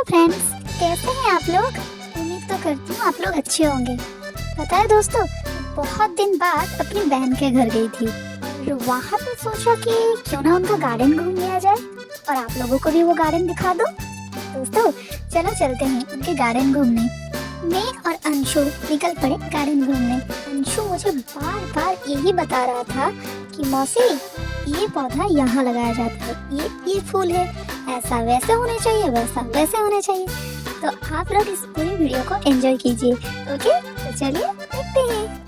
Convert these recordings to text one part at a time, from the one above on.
Hello friends, कैसे हैं आप लोग। उम्मीद तो करती हूँ आप लोग अच्छे होंगे। पता है दोस्तों, बहुत दिन बाद अपनी बहन के घर गई थी और वहाँ पे सोचा कि क्यों ना उनका गार्डन घूम लिया जाए और आप लोगों को भी वो गार्डन दिखा दो। दोस्तों चलो चलते हैं उनके गार्डन घूमने। मैं और अंशु निकल पड़े गार्डन घूमने। अंशु मुझे बार बार यही बता रहा था कि मौसी ये पौधा यहाँ लगाया जाता है, ये फूल है, ऐसा वैसे होने चाहिए, वैसा वैसे होने चाहिए। तो आप लोग इस पूरी वीडियो को एंजॉय कीजिए। ओके, तो चलिए देखते हैं।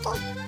Okay.